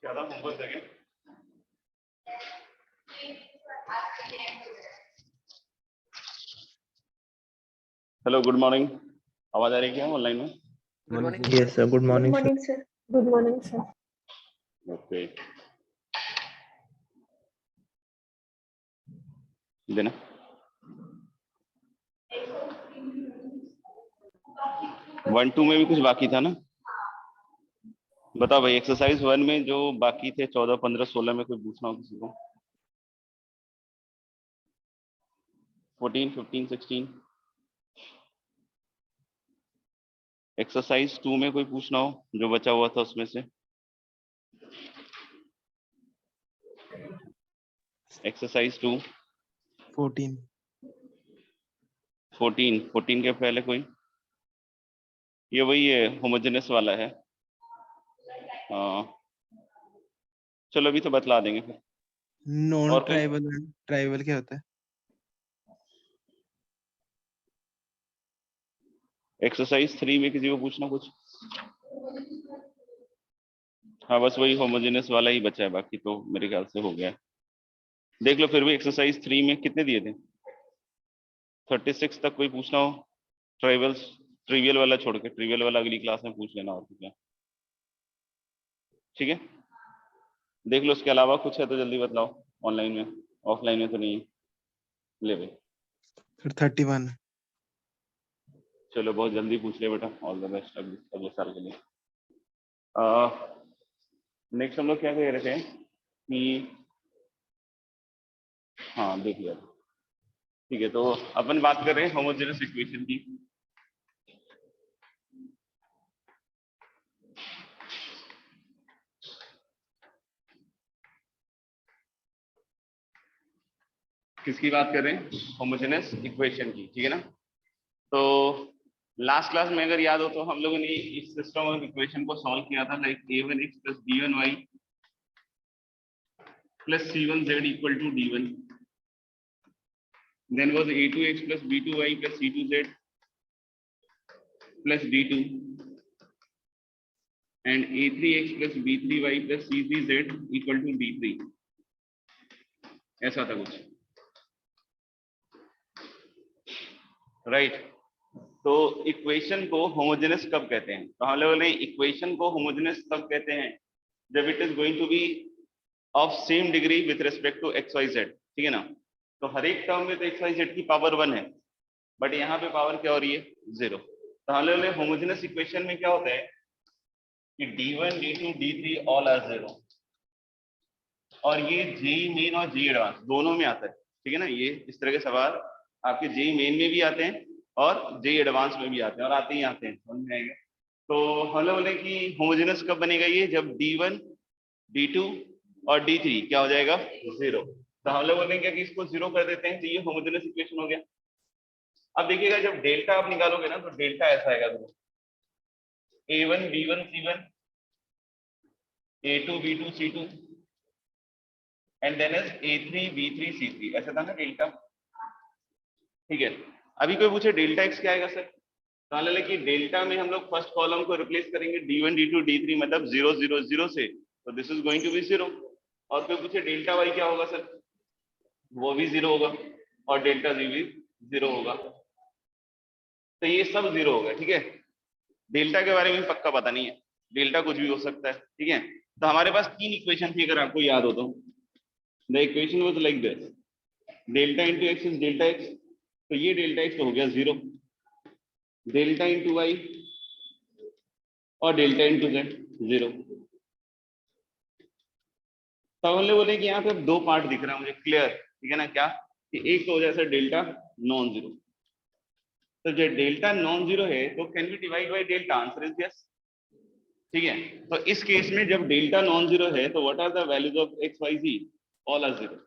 क्या था होमवर्क देखें। Hello, good morning. आवाज आ रही है क्या ऑनलाइन में? Good morning. Yes, sir. Good morning, Good sir. morning, sir. Good morning, sir. Okay, देना। वन टू में भी कुछ बाकी था ना? बताओ भाई, एक्सरसाइज 1 में जो बाकी थे 14, 15, 16 में कोई पूछना हो किसी को? 14, 15, 16। एक्सरसाइज 2 में कोई पूछना हो जो बचा हुआ था उसमें से? एक्सरसाइज 2 14 14 के पहले कोई? ये वही है, होमोजेनस वाला है। चलो अभी तो बतला देंगे फिर। नॉन और कोई? ट्राइबल क्या होता है? एक्सरसाइज 3 में किसी को पूछना कुछ? हाँ, बस वही होमोजेनस वाला ही बचा है, बाकी तो मेरे ख्याल से हो गया है। देख लो फिर भी एक्सरसाइज 3 में कितने दिए थे? 36 तक कोई पूछना हो? ट्रिवियल वाला छोड़ के, ट्रिवियल वाला अगली क्लास में पूछ लेना और क्या। ठीक है, देख लो। उसके अलावा कुछ है तो जल्दी बतलाओ। ऑनलाइन में, ऑफलाइन में तो नहीं है। ले भाई, फिर 31। चलो बहुत जल्दी पूछ ले बेटा। ऑल द बेस्ट अगले साल के लिए। नेक्स्ट हम लोग क्या कह रहे थे कि, हाँ देख लिया। ठीक है, तो अपन बात कर रहे हैं होमोजेनस इक्वेशन की। किसकी बात कर रहे हैं? होमोजेनस इक्वेशन की, ठीक है ना? तो लास्ट क्लास में अगर याद हो तो हम लोगों ने इस सिस्टम ऑफ इक्वेशन को सॉल्व किया था, like a1x + b1y + c1z = d1, then was a2x + b2y + c2z + d2, and a3x + b3y + c3z = d3। ऐसा था कुछ, राइट? तो इक्वेशन को होमोजेनस कब कहते हैं? तो हम लोगों ने इक्वेशन को होमोजेनस कब कहते हैं? जब it is going to be of same degree with respect to X Y Z, ठीक है ना? तो हर एक टर्म में तो एक्स वाई जेड की पावर 1 है, बट यहाँ पे पावर क्या हो रही है? 0। तो हम लोगों ने होमोजेनस इक्वेशन में क्या होता है कि d1, d2, d3 all are 0, और ये जेई मेन और जेई एडवांस दोनों में आता है, ठीक है ना? ये इस तरह के सवाल आपके जेई मेन में भी आते हैं और जेई एडवांस में भी आते हैं, और आते ही आते हैं, समझ में आएगा? तो हम लोग बोले कि होमोजेनस कब बनेगा ये? जब d1, d2 और d3 क्या हो जाएगा? 0। तो हम लोग बोलेंगे कि इसको 0 कर देते हैं, तो ये होमोजेनस इक्वेशन हो गया। अब देखिएगा जब डेल्टा आप निकालोगे ना, तो डेल्टा ऐसा आएगा, देखो a1 b1 c1 a2 b2 c2 and then is a3 b3 c3, ऐसा था ना डेल्टा? ठीक है, अभी कोई पूछे डेल्टा x क्या आएगा सर? तो मान लो कि डेल्टा में हम लोग फर्स्ट कॉलम को रिप्लेस करेंगे d1 d2 d3, मतलब 0 0 0 से, तो this is going to be 0। और कोई पूछे डेल्टा y क्या होगा सर? वो भी 0 होगा, और डेल्टा z भी 0 होगा। तो ये सब 0 होगा, ठीक है? डेल्टा के बारे में पक्का पता नहीं है, डेल्टा कुछ भी हो सकता है, ठीक है? तो हमारे पास 3 इक्वेशन थी, अगर आपको याद हो तो। The equation was like this, delta into x is delta x, तो ये डेल्टा एक्स तो हो गया 0, डेल्टा इंटू वाई और डेल्टा इंटू जेड 0। तो हम लोग बोले कि यहाँ पे दो पार्ट दिख रहा है मुझे क्लियर, ठीक है ना, क्या कि एक तो हो जाए डेल्टा नॉन जीरो, तो जो डेल्टा नॉन जीरो है तो can be divide by delta, answer is yes, ठीक है। तो इस केस में जब डेल्टा नॉन जीरो है तो what are the values of X Y Z, all are zero,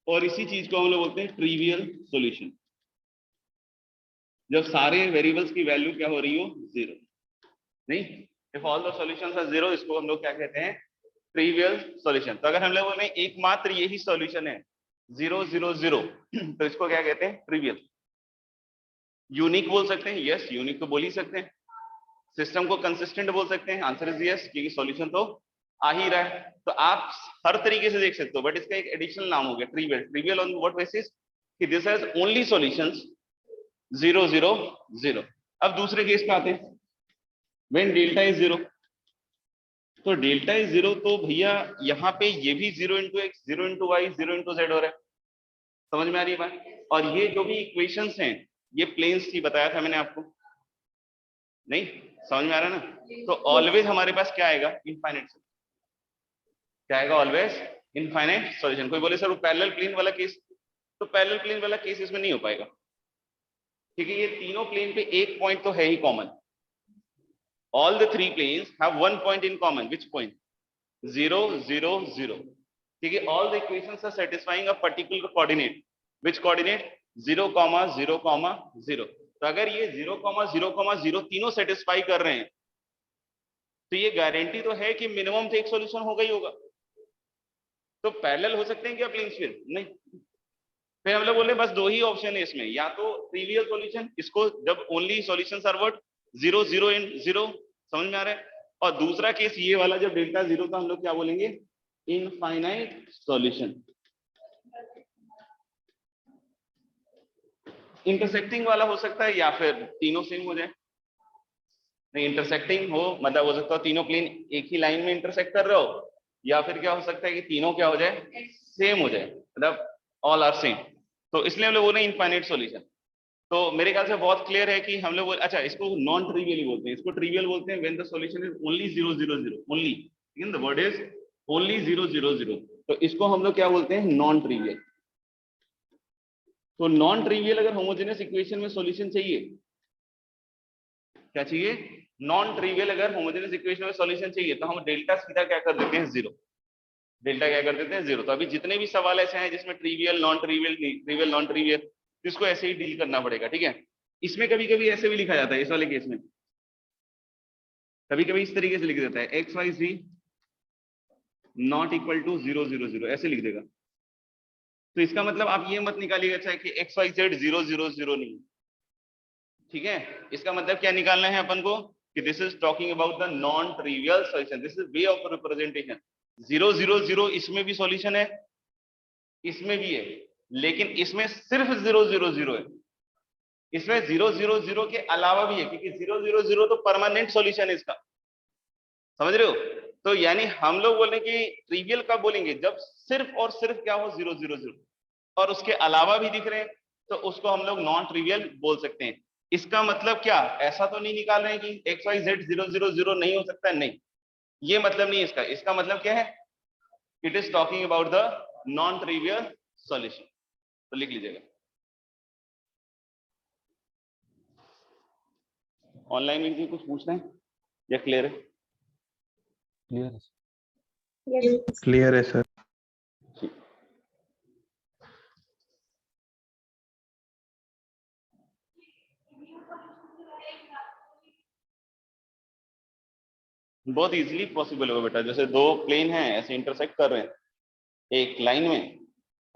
और इसी चीज को हम लोग बोलते हैं ट्रिवियल सॉल्यूशन, जब सारे वेरिएबल्स की वैल्यू क्या हो रही हो, जीरो, नहीं, if all the solutions are zero, इसको हम लोग क्या कहते हैं, ट्रिवियल सॉल्यूशन। तो अगर हम लोग बोले एकमात्र यही सॉल्यूशन है 0 0 0, तो इसको क्या कहते हैं, ट्रिवियल। यूनिक बोल सकते हैं, यस यूनिक तो बोल ही सकते हैं। सिस्टम को कंसिस्टेंट बोल सकते हैं, आंसर इज यस, क्योंकि सॉल्यूशन तो आ ही रहा है। तो आप हर तरीके से देख सकते हो, बट इसका एक एडिशनल नाम हो गया trivial. Trivial on what basis, कि दिस हैज ओनली सॉल्यूशंस 0 0 0। अब दूसरे केस पे आते हैं, व्हेन डेल्टा इज जीरो, तो डेल्टा इज जीरो, तो भैया यहाँ पे ये भी 0 into X, 0 into Y, 0 into Z हो रहा है, समझ में आ रही है बात। और ये जो भी इक्वेशंस हैं ये प्लेन्स थी, बताया था मैंने आपको, नहीं समझ में आ रहा है ना। तो ऑलवेज हमारे पास क्या आएगा, इनफाइनाइट, क्या आएगा, ऑलवेज इनफाइनाइट सॉल्यूशन। कोई बोले सर वो पैरेलल प्लेन वाला केस, तो पैरेलल प्लेन वाला केस इसमें नहीं हो पाएगा, क्योंकि ये तीनों प्लेन पे एक पॉइंट तो है ही common, all the three planes have one point in common, which point, 0 0 0, क्योंकि all the equations are satisfying a particular coordinate, which coordinate, 0 0 0। तो अगर ये 0 0 0 तीनों सेटिस्फाई कर रहे हैं तो ये गारंटी तो है कि मिनिमम तो एक सॉल्यूशन होगा ही होगा। तो पैरेलल हो सकते हैं क्या प्लेन्स, फिर नहीं। फिर हम लोग बोले बस दो ही ऑप्शन है इसमें, या तो ट्रिवियल सॉल्यूशन, इसको जब ओनली सॉल्यूशंस आर व्हाट, 0 0 इन 0, समझ में आ रहा है। और दूसरा केस ये वाला जब डेल्टा जीरो का, हम लोग क्या बोलेंगे, इनफाइनाइट सॉल्यूशन। इंटरसेक्टिंग वाला हो सकता है, या फिर तीनों सेम हो जाए, नहीं इंटरसेक्टिंग हो मतलब हो सकता है तीनों प्लेन एक ही लाइन में इंटरसेक्ट कर रहे हो, या फिर क्या हो सकता है कि तीनों क्या हो जाए, सेम हो जाए, मतलब ऑल आर सेम। तो इसलिए हम लोग बोले इनफाइनाइट सॉल्यूशन। तो मेरे ख्याल से बहुत क्लियर है कि हम लोग, अच्छा इसको नॉन ट्रिवियल ही बोलते हैं, इसको ट्रिवियल बोलते हैं when the solution is only 0 0 0, only, in the word is only 0 0 0, तो इसको हम लोग क्या बोलते हैं, नॉन ट्रिवियल। तो नॉन ट्रिवियल अगर होमोजेनियस इक्वेशन में सॉल्यूशन चाहिए, क्या चाहिए, नॉन ट्रिवियल अगर होमोजेनियस इक्वेशन में सॉल्यूशन चाहिए, तो हम डेल्टा सीधा क्या कर देते हैं, जीरो, डेल्टा क्या कर देते हैं, जीरो। तो अभी जितने भी सवाल ऐसे हैं जिसमें trivial non trivial, trivial non trivial, इसको ऐसे ही डील करना पड़ेगा, ठीक है। इसमें कभी कभी ऐसे भी लिखा जाता है, इस वाले केस में कभी कभी इस तरीके से लिख देता है, X Y Z not equal to 0 0 0, ऐसे लिख देगा। तो इसका मतलब आप ये मत निकालिएगा चाहे कि एक्स वाई जेड 0 0 0 नहीं, ठीक है। इसका मतलब क्या निकालना है अपन को, कि this is talking about the non trivial solution, this is way of representation. 0 0 0 इसमें भी सॉल्यूशन है, इसमें भी है, लेकिन इसमें सिर्फ 0 0 0 है, इसमें 0 0 0 के अलावा भी है, क्योंकि 0 0 0 तो परमानेंट सॉल्यूशन है इसका, समझ रहे हो। तो यानी हम लोग बोलें कि ट्रिवियल कब बोलेंगे, जब सिर्फ और सिर्फ क्या हो, 0 0 0, और उसके अलावा भी दिख रहे हैं, तो उसको हम लोग नॉन ट्रिवियल बोल सकते हैं। इसका मतलब क्या, ऐसा तो नहीं निकाल रहे हैं कि एक्स वाई जेड 0 0 0 नहीं हो सकता है, नहीं, ये मतलब नहीं इसका। इसका मतलब क्या है, it is talking about the non trivial solution. तो लिख लीजिएगा। ऑनलाइन में किसी कुछ पूछना है या क्लियर है, क्लियर है। Yes. क्लियर है सर। बहुत इजीली पॉसिबल होगा बेटा, जैसे दो प्लेन हैं ऐसे इंटरसेक्ट कर रहे हैं एक लाइन में,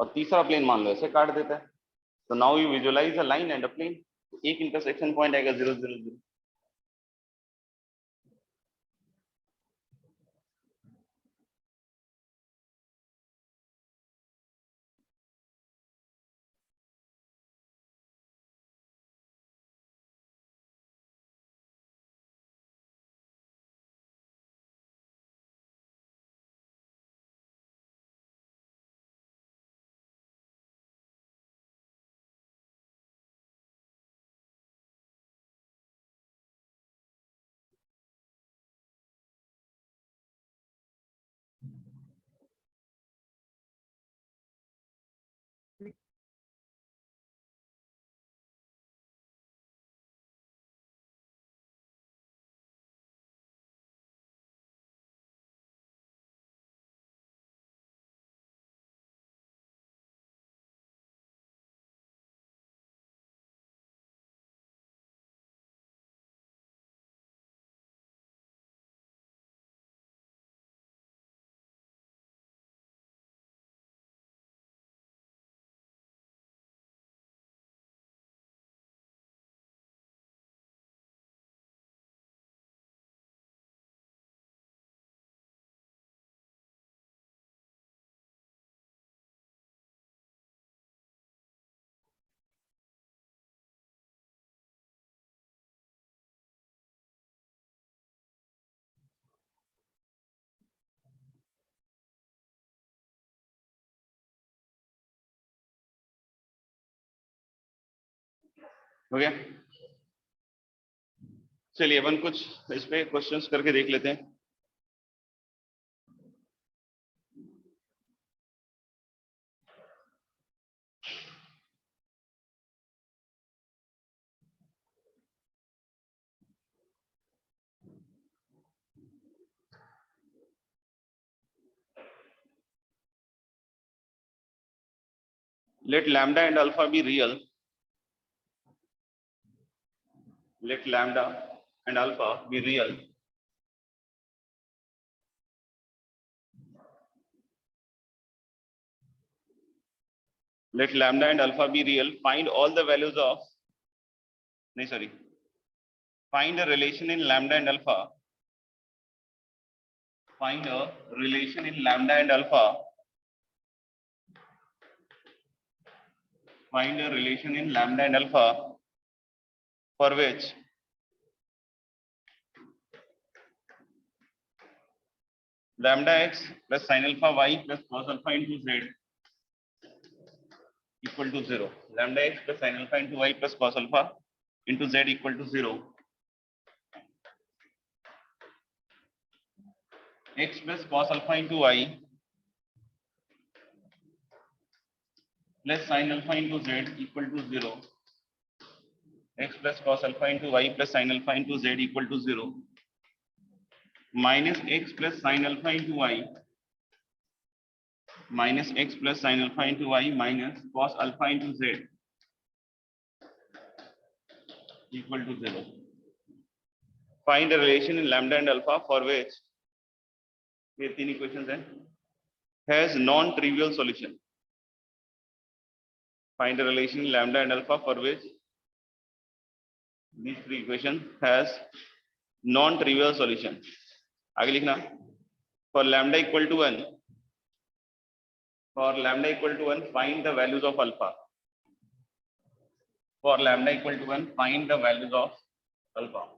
और तीसरा प्लेन मान लो ऐसे काट देता है, तो now you visualise a line and a plane, एक इंटरसेक्शन पॉइंट आएगा 0 0 0। हो गया। चलिए अपन कुछ इस पे क्वेश्चंस करके देख लेते हैं। Let lambda and alpha be real. Let lambda and alpha be real. Let lambda and alpha be real. Find all the values of, no, sorry. Find a relation in lambda and alpha. Find a relation in lambda and alpha. Find a relation in lambda and alpha for which lambda x plus sin alpha y plus cos alpha into z equal to 0. Lambda x plus sin alpha into y plus cos alpha into z equal to 0. X plus cos alpha into y plus sin alpha into z equal to 0. X plus cos alpha into y plus sin alpha into z equal to 0. Minus x plus sin alpha into y minus x plus sin alpha into y minus cos alpha into z equal to 0. Find a relation in lambda and alpha for which ये तीन equations हैं has non-trivial solution. Find a relation in lambda and alpha for which these three equations has non-trivial solution. आगे लिखना for lambda equal to 1. For lambda equal to 1, find the values of alpha. For lambda equal to 1, find the values of alpha.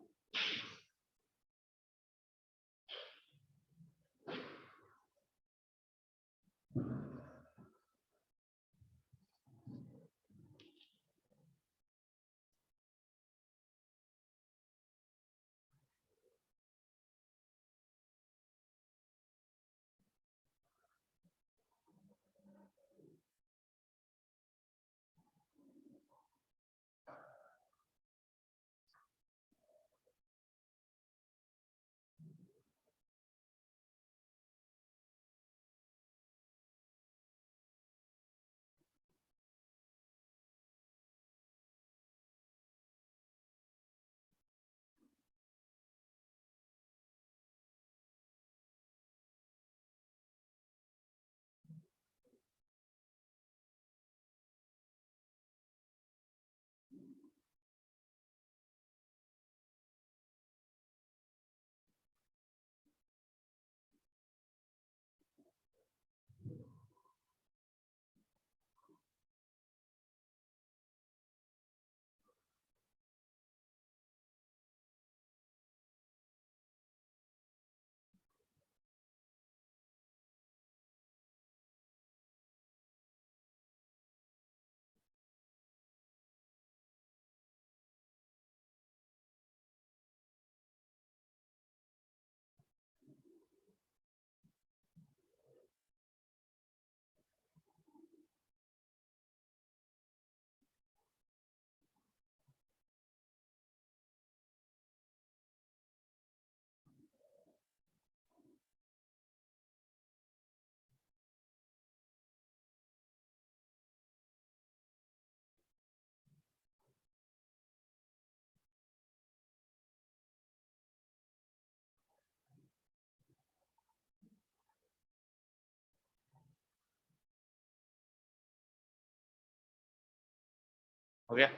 हो गया।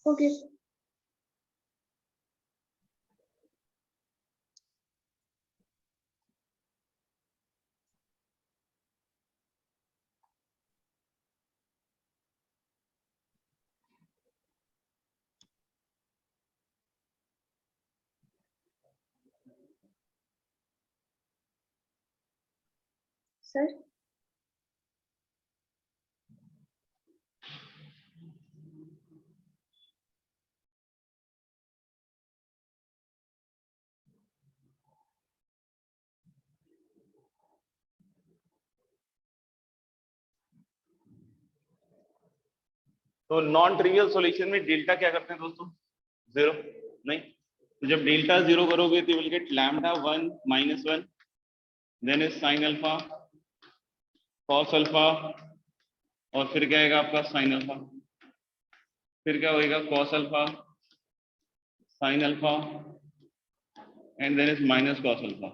Okay. sir. तो non trivial solution में delta क्या करते हैं दोस्तों? जीरो नहीं, तो जब डेल्टा जीरो करोगे तो you will get lambda 1 minus 1, then is sine alpha, cos alpha, और फिर क्या आएगा आपका साइन अल्फा, फिर क्या होएगा cos alpha, sine alpha, and then is minus cos alpha.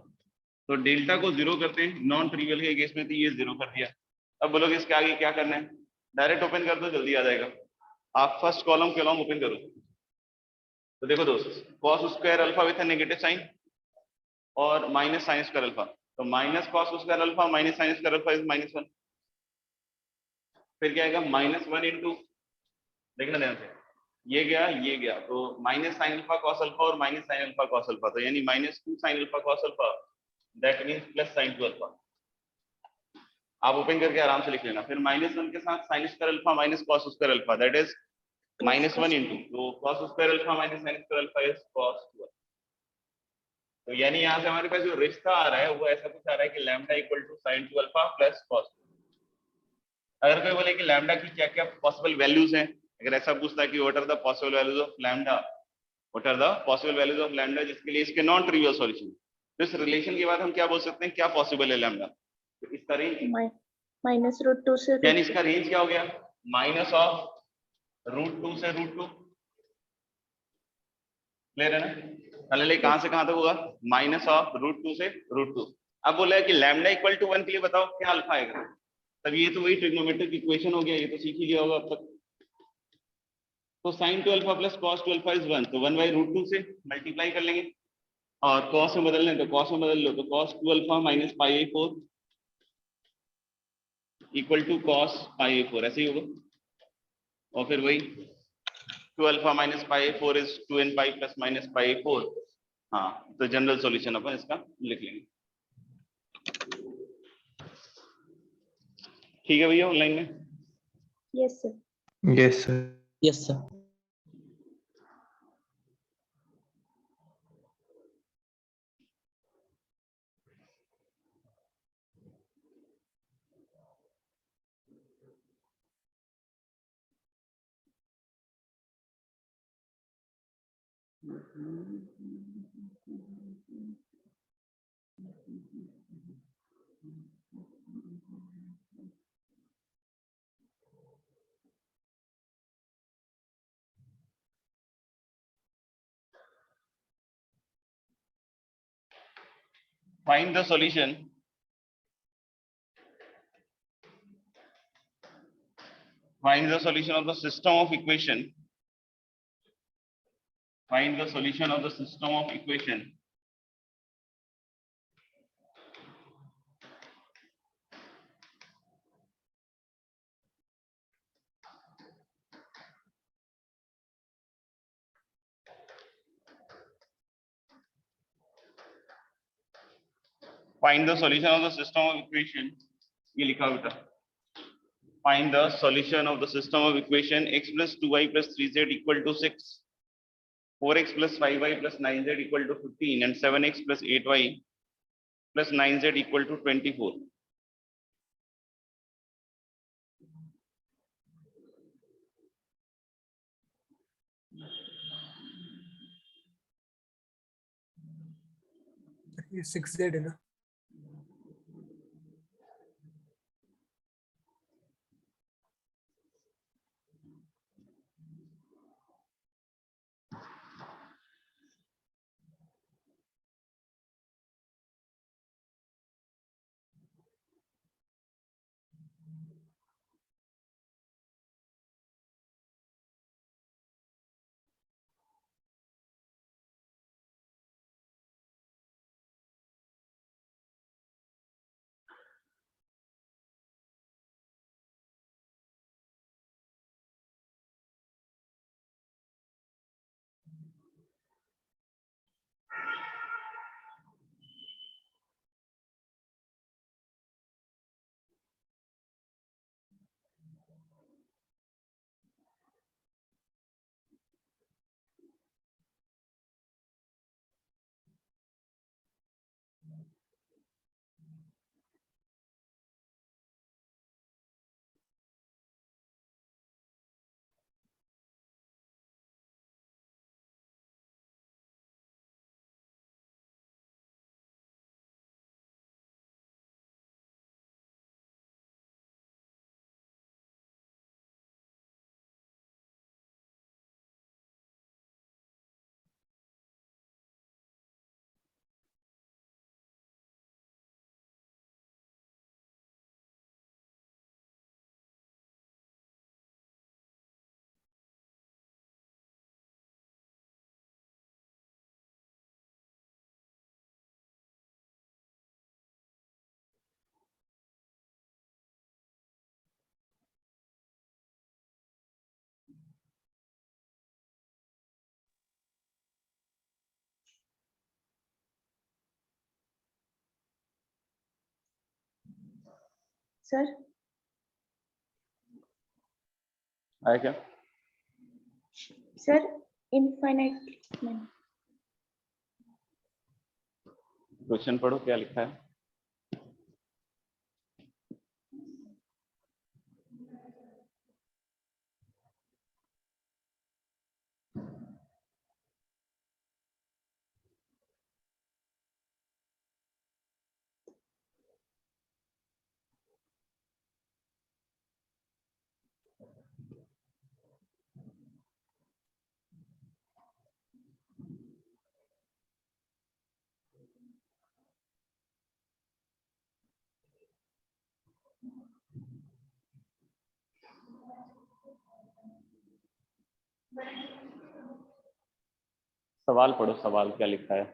तो डेल्टा को जीरो करते हैं नॉन ट्रिवियल के केस में, तो ये जीरो कर दिया। अब बोलोगे इसके आगे क्या करना है? डायरेक्ट ओपन कर दो, जल्दी आ जाएगा। आप फर्स्ट कॉलम के अलॉन्ग ओपन करो, तो देखो दोस्त, cos square alpha with negative sine और माइनस साइन स्क्वायर अल्फा, तो minus cos square alpha minus sine square alpha is minus 1। फिर क्या आएगा माइनस 1 इंटू, देखना ध्यान से, ये गया, तो minus sine alpha cos alpha और minus sine alpha cos alpha, तो यानी minus 2 sine alpha cos alpha, that means plus sine 2 alpha. आप ओपन करके आराम से लिख लेना। फिर माइनस 1 के साथ sine square alpha minus cos square alpha, that is minus 1 into, तो cos square alpha minus sine square alpha is cos 2। तो यानी यहाँ से हमारे पास जो रिश्ता आ रहा है वो ऐसा कुछ आ रहा है कि lambda equal to sine 2 alpha plus cos 2। अगर कोई बोले कि लैम्डा की क्या क्या पॉसिबल वैल्यूज हैं, अगर ऐसा पूछता है कि what are the possible values of lambda, what are the possible values of lambda, जिसके लिए इसके नॉन ट्रिवियल सॉल्यूशन, तो इस रिलेशन के बाद हम क्या बोल सकते हैं, क्या पॉसिबल है लैम्डा? तो इसका रेंज माइनस रूट 2 से यानी इसका रेंज क्या हो गया, माइनस ऑफ रूट 2 से रूट 2, क्लियर है ना? पहले कहां से कहां तक होगा, माइनस ऑफ रूट 2 से रूट 2। अब बोला है कि लैम्डा इक्वल टू 1 के लिए बताओ क्या अल्फा आएगा, तब ये तो वही ट्रिग्नोमेट्रिक इक्वेशन हो गया, ये तो सीख ही लिया होगा अब तक। तो sine 2 alpha plus cos 2 alpha is 1, तो 1 बाई रूट 2 से मल्टीप्लाई कर लेंगे, और कॉस में बदलने तो कॉस में बदल लो, तो cos 2 alpha minus pi I 4 equal to cos pi I 4, ऐसे ही होगा। और फिर वही 2 अल्फा माइनस पाई आई 4 इज 2 n pi plus minus pi I 4। हाँ, तो जनरल सॉल्यूशन अपन इसका लिख लेंगे। ठीक है भैया, ऑनलाइन में? Yes sir. Yes, sir. Yes, sir. Find the solution. Find the solution of the system of equation. Find the solution of the system of equation. Find the solution of the system of equation. ये लिखा बेटा। Find the solution of the system of equation x plus 2y plus 3z equal to 6, 4x plus 5y plus 9z equal to 15, and 7x plus 8y plus 9z equal to 24. ये 6z है ना? sir. आया क्या? Sir, infinite. Question पढ़ो क्या लिखा है। सवाल पढ़ो, सवाल क्या लिखा है।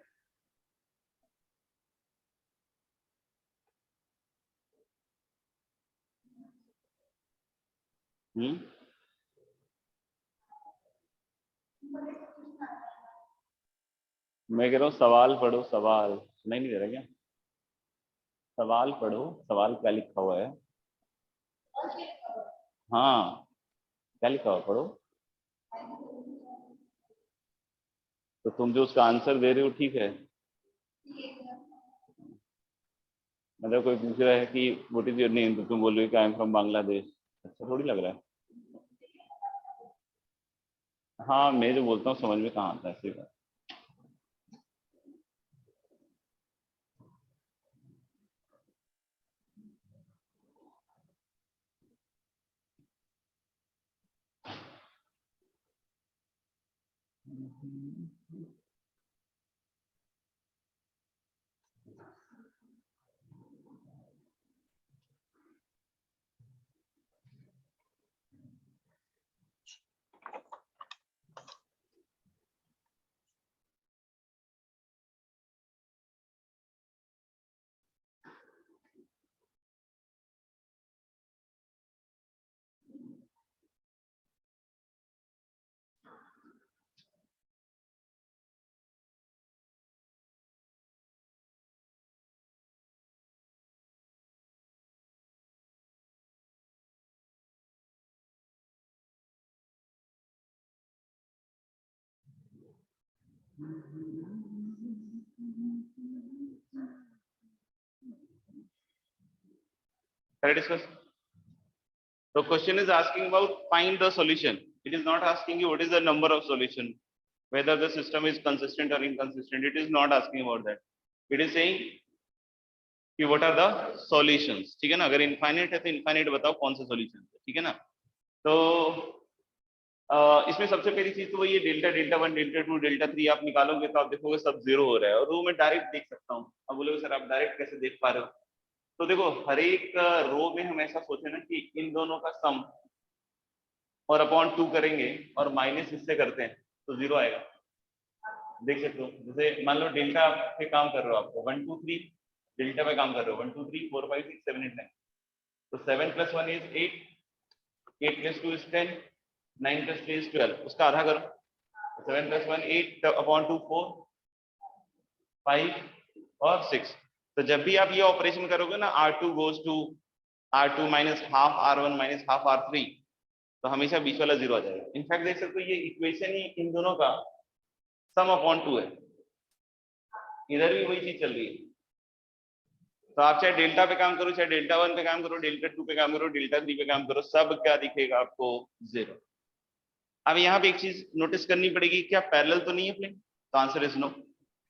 मैं कह रहा हूँ सवाल पढ़ो, सवाल सुनाई नहीं दे रहा क्या? सवाल पढ़ो, सवाल क्या लिखा हुआ है। हाँ क्या लिखा हुआ पढ़ो। तो तुम जो उसका आंसर दे रहे हो ठीक है, मतलब कोई पूछ रहा है कि व्हाट इज योर नेम, तो तुम बोल रहे हो कि आई एम फ्रॉम बांग्लादेश। अच्छा थोड़ी लग रहा है। हाँ मैं जो बोलता हूँ समझ में कहाँ आता है, ऐसी बात। Shall I discuss? The question is asking about find the solution. It is not asking you what is the number of solution, whether the system is consistent or inconsistent. It is not asking about that. It is saying कि what are the solutions. ठीक है ना, अगर infinite है तो infinite बताओ कौन सा solution है, ठीक है ना। तो इसमें सबसे पहली चीज तो वही है डेल्टा, डेल्टा 1, डेल्टा 2, डेल्टा 3 आप निकालोगे तो आप देखोगे सब जीरो हो रहा है, और वो मैं डायरेक्ट देख सकता हूँ। अब बोलोगे सर आप डायरेक्ट कैसे देख पा रहे हो? तो देखो हर एक रो में हम ऐसा सोचे ना कि इन दोनों का सम और अपॉन 2 करेंगे और माइनस इससे करते हैं तो जीरो आएगा। देख सकते हो, जैसे मान लो डेल्टा पे काम कर रहे हो, आपको 1 2 3 डेल्टा पे काम कर रहे हो, 1 2 3 4 5 6 7 8 9, तो 7 + 1 इज 8, 8 + 2 इज 10, 9 + 3 इज 12, उसका आधा करो। 7 + 1 8 अपॉन 2 4 5 और 6। तो जब भी आप ये ऑपरेशन करोगे ना, R2 goes to R2 minus half R1 minus half R3, तो हमेशा बीच वाला जीरो आ जाएगा। इनफैक्ट देख सकते हो ये इक्वेशन ही इन दोनों का सम अपॉन 2 है, इधर भी वही चीज चल रही है। तो आप चाहे डेल्टा पे काम करो, चाहे डेल्टा 1 पे काम करो, डेल्टा 2 पे काम करो, डेल्टा 3 पे काम करो, सब क्या दिखेगा आपको? जीरो। अब यहाँ पे एक चीज नोटिस करनी पड़ेगी, क्या पैरेलल तो नहीं है प्लेन? तो आंसर इज नो।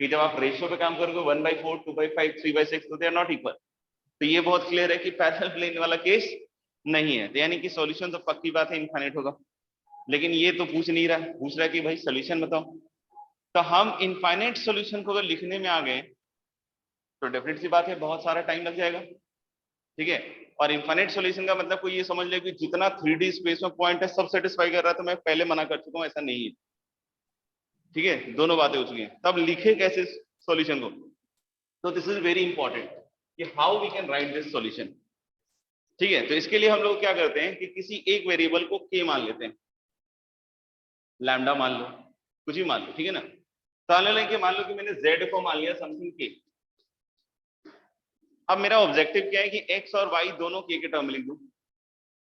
कि जब आप रेशियो पे काम करोगे 1/4, 2/5, 3/6, तो दे आर नॉट इक्वल। तो ये बहुत क्लियर है कि पैरेलल प्लेन वाला केस नहीं है, तो यानी कि सॉल्यूशन तो पक्की बात है इनफाइनाइट होगा। लेकिन ये तो पूछ नहीं रहा, पूछ रहा है कि भाई सोल्यूशन बताओ। तो हम इनफाइनाइट सॉल्यूशन को अगर लिखने में आ गए तो डेफिनेट सी बात है बहुत सारा टाइम लग जाएगा, ठीक है। और इनफाइनाइट सॉल्यूशन का मतलब कोई ये समझ ले कि जितना 3D स्पेस में पॉइंट है सब सेटिस्फाई कर रहा है, तो मैं पहले मना कर चुका हूं, ऐसा नहीं है, ठीक है। दोनों बातें हो चुकी हैं, तब लिखे कैसे सॉल्यूशन को? तो दिस इज वेरी इंपॉर्टेंट कि how we can write this solution, ठीक है। तो इसके लिए हम लोग क्या करते हैं कि किसी एक वेरिएबल को k मान लेते हैं, लैम्डा मान लो, कुछ भी मान लो, ठीक है ना। तो मान लो कि मैंने z को मान लिया समथिंग k। अब मेरा ऑब्जेक्टिव क्या है कि x और y दोनों k के टर्म में लिख दूं,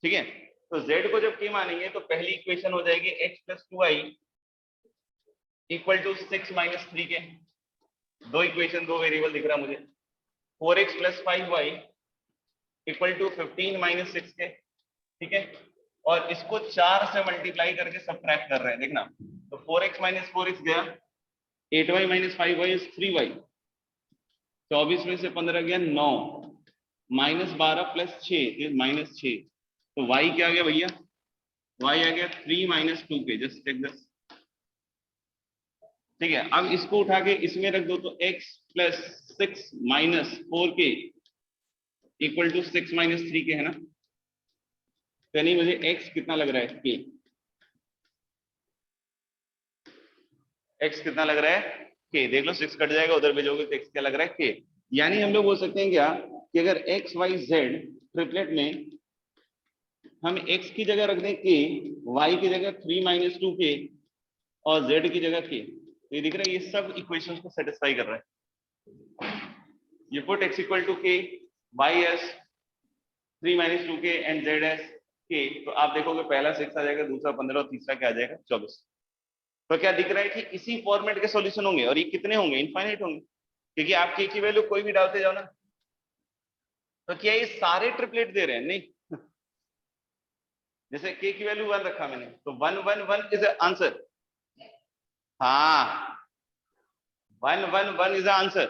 ठीक है। तो z को जब k मानेंगे तो पहली इक्वेशन हो जाएगी x + 2y = 6 - 3k। दो इक्वेशन, दो वेरिएबल दिख रहा मुझे। 4x + 5y = 15 - 6k, ठीक है। और इसको 4 से मल्टीप्लाई करके सबट्रैक्ट कर रहे हैं, देखना। तो 4x - 4x गया, 8y - 5y is 3y, 24 में से 15 गया 9, -12 + 6 is -6। तो y क्या आ गया भैया? y आ गया 3 - 2k। जस्ट टेक दिस, ठीक है। अब इसको उठा के इसमें रख दो तो x + 6 - 4k = 6 - 3k है ना। तो यानी मुझे x कितना लग रहा है? k। x कितना लग रहा है? k। देख लो 6 कट जाएगा, उधर भेजोगे तो x क्या लग रहा है? k। यानी हम लोग बोल सकते हैं क्या कि अगर x y z ट्रिपलेट में हम x की जगह रख दें k, y की जगह 3 - 2k और z की जगह k, तो ये दिख रहा है ये सब इक्वेशंस को सेटिस्फाई कर रहा है। You put x = k, y as 3 - 2k and z as k, तो आप देखोगे पहला 6 आ जाएगा, दूसरा 15 और तीसरा क्या आ जाएगा? 24। तो क्या दिख रहा है कि इसी फॉर्मेट के सॉल्यूशन होंगे, और ये कितने होंगे? इनफाइनाइट होंगे, क्योंकि आप k की वैल्यू कोई भी डालते जाओ ना। तो क्या ये सारे ट्रिपलेट दे रहे हैं? नहीं। जैसे k की वैल्यू 1 रखा मैंने, तो 1 1 1 इज आंसर। हाँ, 1 1 1 इज आंसर।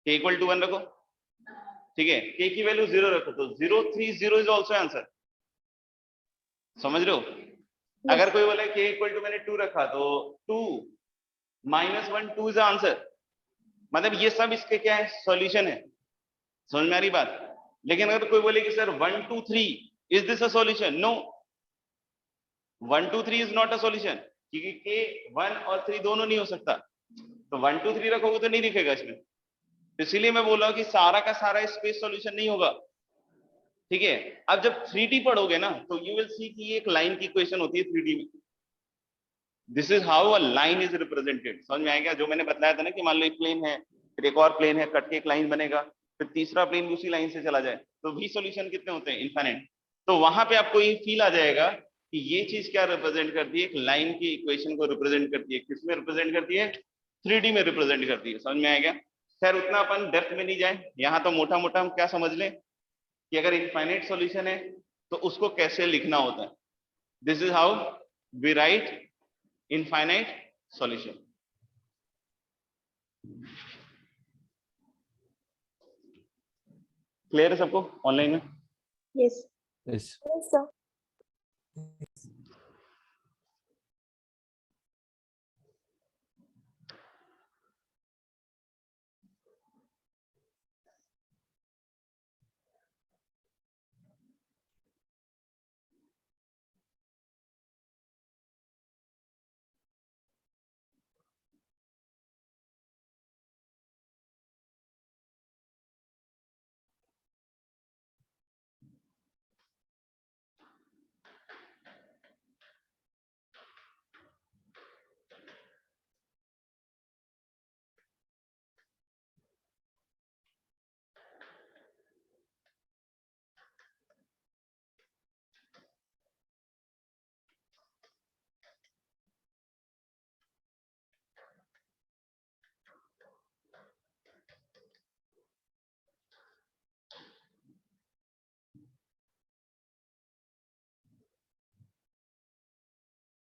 k = 1 रखो, ठीक है। k की वैल्यू 0 रखो तो 0 3 0 इज आल्सो आंसर। समझ रहे हो? अगर कोई बोले k = मैंने 2 रखा तो 2 - 1 2 इज आंसर। मतलब ये सब इसके क्या है? सॉल्यूशन है। समझ में आ रही बात? लेकिन अगर कोई बोले कि sir 1 2 3 is this a solution? No, 1 2 3 is not a solution, क्योंकि k 1 और 3 दोनों नहीं हो सकता। तो 1 2 3 रखोगे तो नहीं दिखेगा इसमें। इसीलिए मैं बोल रहा हूं कि सारा का सारा स्पेस सॉल्यूशन नहीं होगा, ठीक है। अब जब 3D पढ़ोगे ना तो यू विल सी कि ये एक लाइन की इक्वेशन होती है 3D में। This is how a line is represented. समझ में आएगा? जो मैंने बताया था ना कि मान लो एक प्लेन है, फिर एक और प्लेन है, कट के एक लाइन बनेगा, फिर तीसरा प्लेन भी उसी लाइन से चला जाए, तो भी सॉल्यूशन कितने होते हैं? इनफाइनाइट। तो वहां पे आपको ये फील आ जाएगा कि ये चीज क्या रिप्रेजेंट करती है? एक लाइन की इक्वेशन को रिप्रेजेंट करती है। किसमें रिप्रेजेंट करती है? 3D में रिप्रेजेंट करती है। समझ में आएगा? खैर उतना अपन डेप्थ में नहीं जाए, यहाँ तो मोटा मोटा हम क्या समझ लें कि अगर इनफाइनाइट सॉल्यूशन है तो उसको कैसे लिखना होता है। This is how we write infinite solution. Clear है सबको ऑनलाइन में? Yes. Yes. Yes, sir.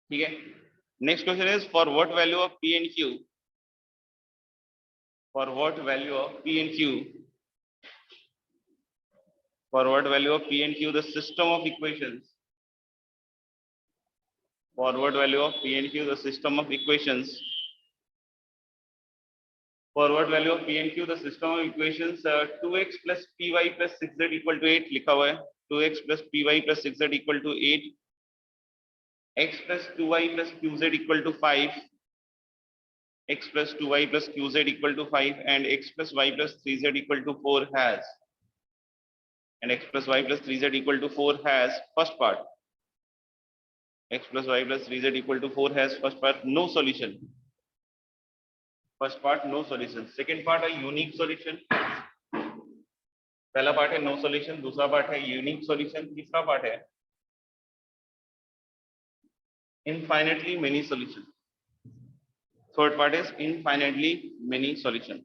ठीक है। Next question is for what value of p and q, for what value of p and q, for what value of p and q the system of equations, for what value of p and q the system of equations, for what value of p and q the system of equations 2x plus py plus 6z equal to 8 लिखा हुआ है। 2x plus py plus 6z equal to 8, x plus 2y plus qz equal to 5, x plus 2y plus qz equal to 5 and x plus y plus 3z equal to 4 has, and x plus y plus 3z equal to 4 has, first part, x plus y plus 3z equal to 4 has, first part no solution, first part no solution, second part a unique solution, पहला part है no solution, दूसरा part है unique solution, तीसरा part है infinitely many solution, third part is infinitely many solution.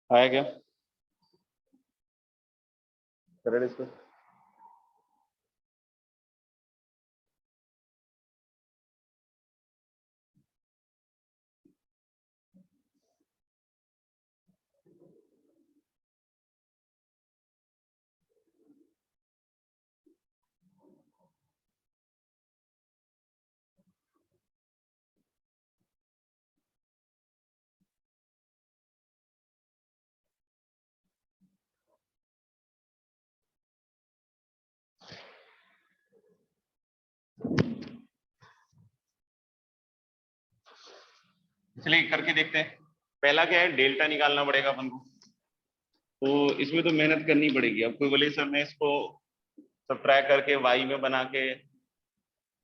आया क्या? करें इसको। चलिए करके देखते हैं। पहला क्या है, डेल्टा निकालना पड़ेगा अपन को। तो इसमें तो मेहनत करनी पड़ेगी। अब कोई बोले सर मैं इसको सब्ट्रैक्ट करके y में बना के,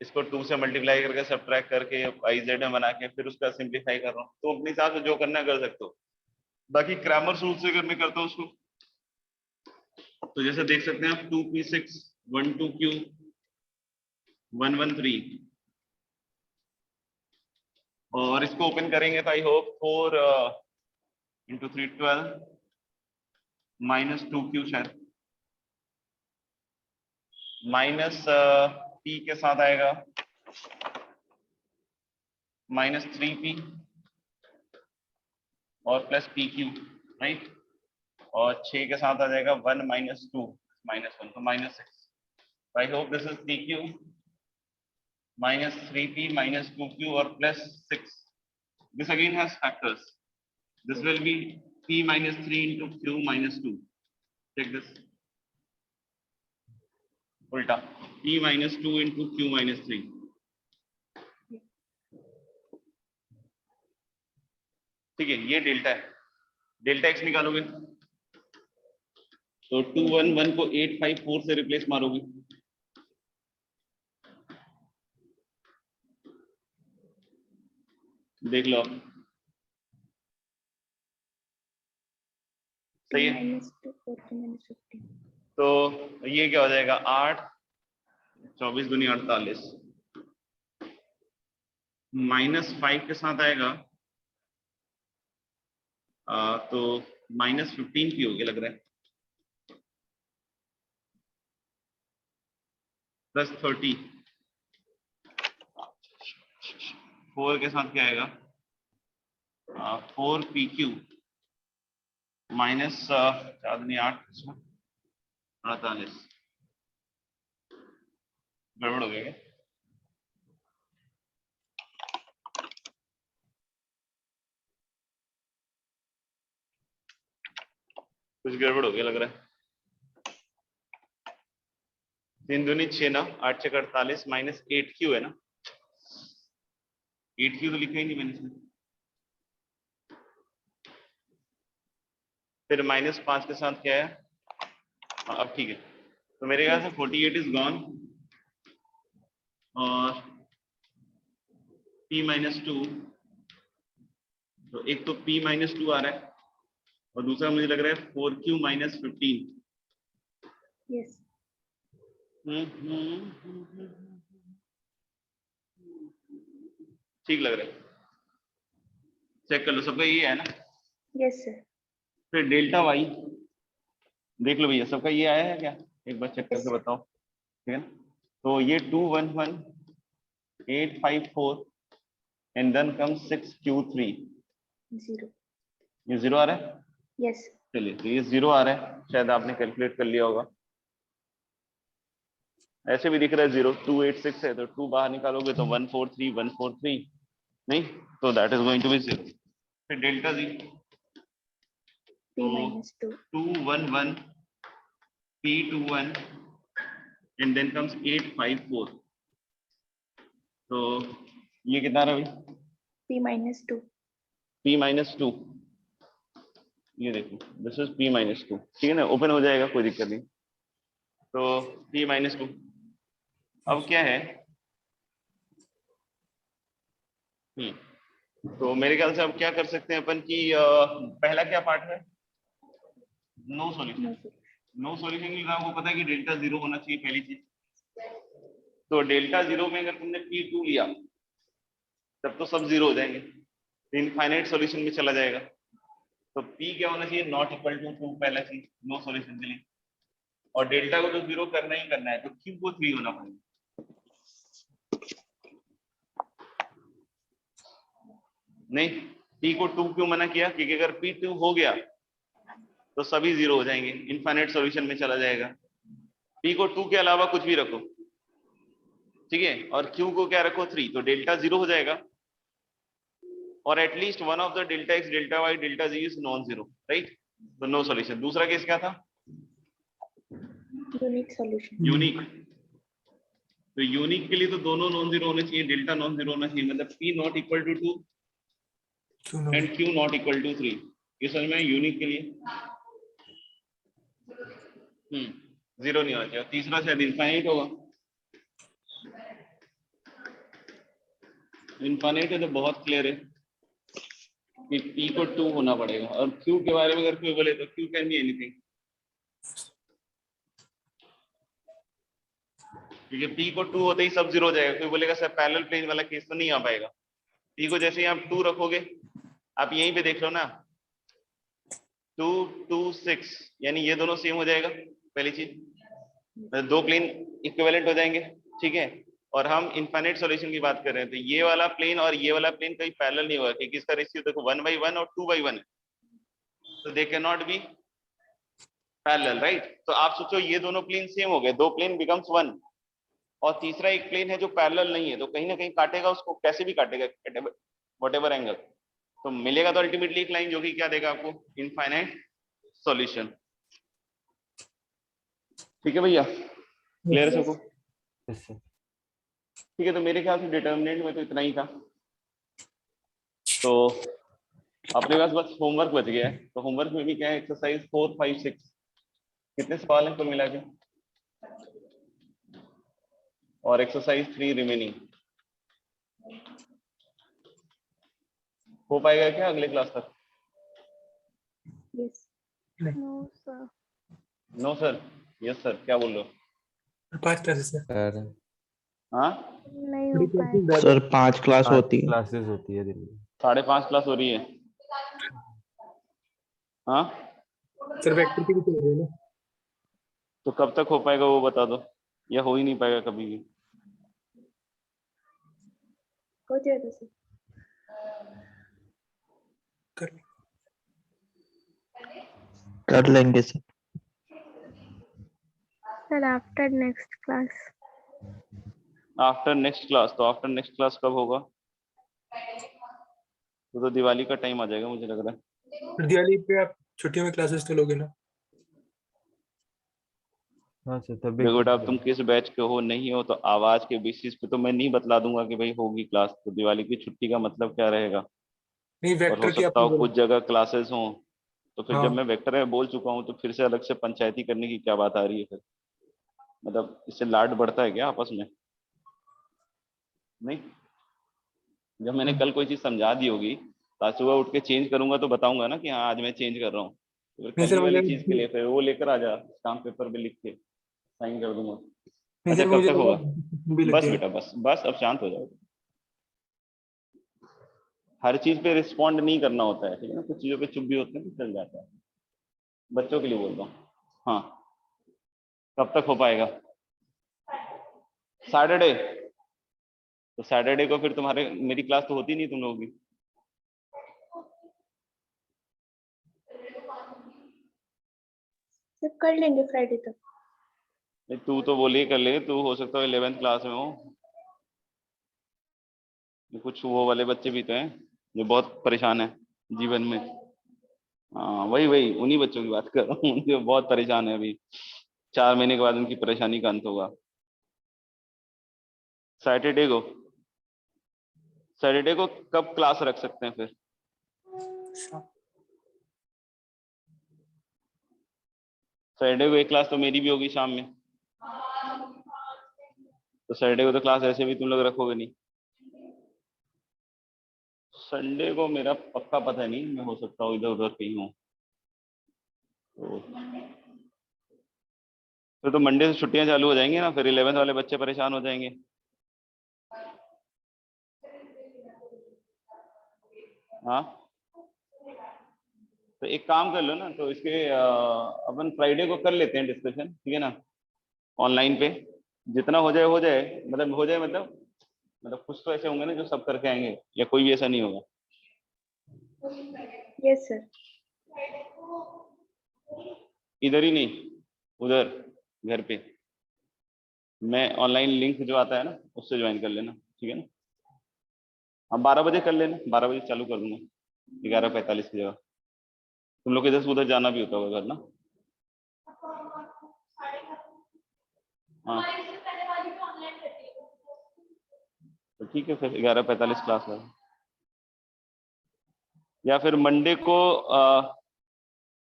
इसको 2 से मल्टीप्लाई करके सब्ट्रैक्ट करके iz में बना के फिर उसका सिंप्लीफाई कर रहा हूँ, तो अपने हिसाब से जो करना है कर सकते हो। बाकी क्रैमर रूल से अगर मैं करता हूँ उसको, तो जैसे देख सकते हैं आप 2p6 12q 113, और इसको ओपन करेंगे तो आई होप 4 into 3 12 -2q शायद माइनस p के साथ आएगा -3p और प्लस pq, राइट। और 6 के साथ आ जाएगा 1 - 2 -1 तो -6। I hope this is pq -3p -2q और +6. This again has factors. This will be p -3 into q -2. Check this. उल्टा p -2 into q -3. ठीक है, ये डेल्टा है। डेल्टा x निकालोगे तो 211 को 854 से रिप्लेस मारोगी, देख लो आप। सही है। -2 तो ये क्या हो जाएगा, 8 24 दूनी 48 -5 के साथ आएगा तो -15 की होगी लग रहा है, +30। 4 के साथ क्या आएगा, 4PQ माइनस 4 दूनी 8 48। गड़बड़ हो गया क्या? कुछ गड़बड़ हो गया लग रहा है। 3 दूनी 6 ना, 8 6 48 -8Q है ना, 8Q तो लिखा ही नहीं मैंने इसमें। फिर -5 के साथ क्या है, अब ठीक है। तो मेरे ख्याल से 48 इज गॉन और P-2, तो एक तो P-2 आ रहा है और दूसरा मुझे लग रहा है 4Q -15। Yes. ठीक लग रहा है, चेक कर लो, सबका ये है ना। Yes, sir. फिर डेल्टा वाई देख लो भैया, सबका ये आया है क्या, एक बार चेक Yes, करके sir. बताओ, ठीक है ना। तो ये 211 854 एंड देन कम 6Q3, 0. ये 0 आ रहा है। Yes. चलिए, तो ये 0 आ रहा है, शायद आपने कैलकुलेट कर लिया होगा। ऐसे भी दिख रहा है 0, 286 है तो 2 बाहर निकालोगे तो 143 143 नहीं, तो that is going to be 0। फिर delta Z P-2. 211 P21 and then comes 854, तो ये कितना रहा भाई, P-2. P-2, ये देखो दिस इज P-2, ठीक है ना, ओपन हो जाएगा, कोई दिक्कत नहीं। तो P-2 अब क्या है, तो मेरे ख्याल से अब क्या कर सकते हैं अपन की पहला क्या पार्ट है, no solution. No, sir. No solution के लिए आपको पता है कि डेल्टा 0 होना चाहिए पहली चीज। तो डेल्टा 0 में अगर तुमने P2 लिया तब तो सब 0 हो जाएंगे, इनफाइनाइट सॉल्यूशन में चला जाएगा। तो P क्या होना चाहिए, नॉट इक्वल टू 2, पहला चीज नो सॉल्यूशन के लिए। और डेल्टा को तो 0 करना ही करना है, तो Q को 3 होना पड़ेगा। नहीं, P को 2 क्यों मना किया, क्योंकि अगर P2 हो गया तो सभी 0 हो जाएंगे, इनफाइनाइट सॉल्यूशन में चला जाएगा। P को 2 के अलावा कुछ भी रखो, ठीक है, और Q को क्या रखो 3, तो डेल्टा 0 हो जाएगा। और at least one of the delta x delta y delta z is non zero, right, तो नो सॉल्यूशन। दूसरा केस क्या था, Unique solution. यूनिक। तो यूनिक के लिए तो दोनों नॉन जीरो होने चाहिए, डेल्टा नॉन जीरो होना चाहिए, मतलब P not equal to 2 and Q not equal to 3। ये समझ में यूनिक के लिए 0 नहीं होना चाहिए। तीसरा शायद इनफाइनाइट होगा, इनफाइनाइट है तो बहुत क्लियर है कि P को 2 होना पड़ेगा। और Q के बारे में अगर कोई बोले तो Q कैन बी एनीथिंग, क्योंकि P को 2 होते ही सब 0 हो जाएगा। कोई बोलेगा सर पैरेलल प्लेन वाला केस तो नहीं आ पाएगा। P को जैसे ही आप 2 रखोगे, आप यहीं पे देख लो ना, 2 2 6, यानी ये दोनों सेम हो जाएगा, पहली चीज, मतलब दो प्लेन इक्विवेलेंट हो जाएंगे, ठीक है। और हम इनफाइनाइट सॉल्यूशन की बात कर रहे हैं, तो ये वाला प्लेन और ये वाला प्लेन कहीं पैरेलल नहीं होगा, क्योंकि इसका रेशियो देखो 1/1 और 2/1 है, तो they can not be parallel, right. तो आप सोचो ये दोनों प्लेन सेम हो गए, दो प्लेन बिकम्स वन, और तीसरा एक प्लेन है जो पैरेलल नहीं है, तो कहीं ना कहीं काटेगा उसको, कैसे भी काटेगा व्हाटएवर एंगल, तो मिलेगा तो अल्टीमेटली एक लाइन जो कि क्या देगा आपको, इनफाइनाइट सॉल्यूशन। ठीक है भैया, क्लियर है Yes. सबको, Yes, sir. ठीक है। तो मेरे ख्याल से डिटर्मिनेंट में तो इतना ही था, तो अपने पास बस होमवर्क बच गया है। तो होमवर्क में भी क्या है, एक्सरसाइज 4 5 6 कितने सवाल हैं कुल मिला के? और एक्सरसाइज 3 रिमेनिंग। हो पाएगा क्या अगले क्लास तक? Yes. No, sir. No sir, yes sir, क्या बोल रहे हो? 5 क्लासेस है। सर हाँ, नहीं हो पाएगा। सर 5 क्लास 5 होती है। क्लासेस होती है दिन में। 5:30 क्लास हो रही है। हाँ, सर वेक्टर की भी चल रही है ना। तो कब तक हो पाएगा वो बता दो, या हो ही नहीं पाएगा कभी भी? हो जाएगा सर। कर कर लेंगे sir. Sir, after next class. After next class, तो आफ्टर नेक्स्ट क्लास कब होगा? तो दिवाली का टाइम आ जाएगा मुझे लग रहा है। फिर दिवाली पे आप छुट्टियों में क्लासेस तो लोगे ना। हाँ सर तभी देखो ठीक बेटा, अब है। तुम किस बैच के हो नहीं हो, तो आवाज के बेसिस पे तो मैं नहीं बतला दूंगा कि भाई होगी क्लास। तो दिवाली की छुट्टी का मतलब क्या रहेगा? नहीं और हो वेक्टर की सकता आपने हो बोला। कुछ जगह क्लासेस हों, तो फिर हाँ जब मैं वेक्टर में बोल चुका हूँ तो फिर से अलग से पंचायती करने की क्या बात आ रही है फिर? मतलब इससे लाड बढ़ता है क्या आपस में? नहीं, जब मैंने कल कोई चीज समझा दी होगी तो आज सुबह उठ के चेंज करूंगा तो बताऊंगा ना कि हाँ आज मैं चेंज कर रहा हूँ। तो फिर नहीं कल सर ही वाली मुझे चीज के लिए फिर वो लेकर आ जा, स्टाम्प पेपर पे लिख के साइन कर दूंगा। नहीं अच्छा सर कब मुझे तक लगा होगा? भी लग बस गया। बेटा बस बस, अब शांत हो जाओ। हर चीज पे रिस्पॉन्ड नहीं करना होता है, ठीक है ना? कुछ चीजों पे चुप भी होते हैं तो चल जाता है। बच्चों के लिए बोल रहा हूँ। हाँ, कब तक हो पाएगा? सैटरडे। तो सैटरडे को फिर तुम्हारे मेरी क्लास तो होती नहीं तुम लोगों की। सर कर लेंगे फ्राइडे तक। नहीं, तू तो बोली कर ले, तू हो सकता है 11th क्लास में हो। कुछ वो वाले बच्चे भी तो हैं जो बहुत परेशान है जीवन में। हाँ वही वही उन्हीं बच्चों की बात कर रहा हूँ जो बहुत परेशान है अभी। 4 महीने के बाद उनकी परेशानी का अंत होगा। सैटरडे को, सैटरडे को कब क्लास रख सकते हैं फिर? सैटरडे को एक क्लास तो मेरी भी होगी शाम में। तो सैटरडे को तो क्लास ऐसे भी तुम लोग रखोगे नहीं। संडे को मेरा पक्का पता नहीं, मैं हो सकता हूँ इधर उधर कहीं हूँ। तो मंडे से छुट्टियां चालू हो जाएंगी ना, फिर 11th वाले बच्चे परेशान हो जाएंगे। हाँ, तो एक काम कर लो ना, तो इसके अपन फ्राइडे को कर लेते हैं डिस्कशन, ठीक है ना? ऑनलाइन पे जितना हो जाए, मतलब हो जाए, मतलब कुछ तो ऐसे होंगे ना जो सब करके आएंगे, या कोई भी ऐसा नहीं होगा? Yes sir. इधर ही नहीं, उधर घर पे मैं ऑनलाइन लिंक जो आता है ना उससे ज्वाइन कर लेना, ठीक है ना? हम 12 बजे कर लेना, 12 बजे चालू कर दूंगा, 11:45 की जगह। तुम लोग इधर से उधर जाना भी होता होगा घर ना? हाँ, तो ठीक है फिर 11:45 क्लास है। या फिर मंडे को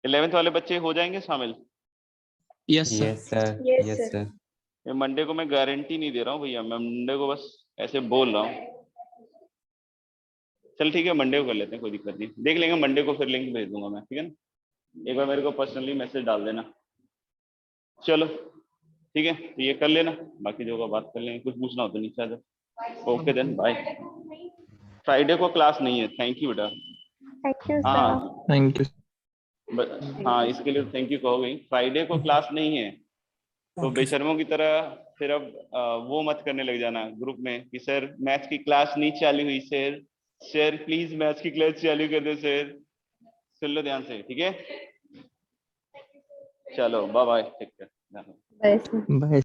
11th वाले बच्चे हो जाएंगे शामिल? Yes sir. Yes sir yes yes sir. Sir. ये मंडे को मैं गारंटी नहीं दे रहा हूँ भैया, मैं मंडे को बस ऐसे बोल रहा हूँ। चल ठीक है, मंडे को कर लेते हैं, कोई दिक्कत नहीं, देख लेंगे मंडे को, फिर लिंक भेज दूंगा मैं, ठीक है ना? एक बार मेरे को पर्सनली मैसेज डाल देना। चलो ठीक है, तो ये कर लेना, बाकी जो होगा बात कर लेंगे। कुछ पूछना हो तो नीचे आ जाओ। Okay then, bye. फ्राइडे को क्लास नहीं है, थैंक यू बेटा। Thank you, sir. हाँ थैंक यू। हाँ, इसके लिए थैंक यू कहोगे। फ्राइडे को क्लास नहीं है तो ओके बेशर्मों की तरह फिर अब वो मत करने लग जाना ग्रुप में कि सर मैथ्स की क्लास नहीं चालू हुई सर, सर प्लीज मैथ्स की क्लास चालू कर दो सर। सुन लो ध्यान से, ठीक है? चलो bye bye, take care. Bye, sir. Bye.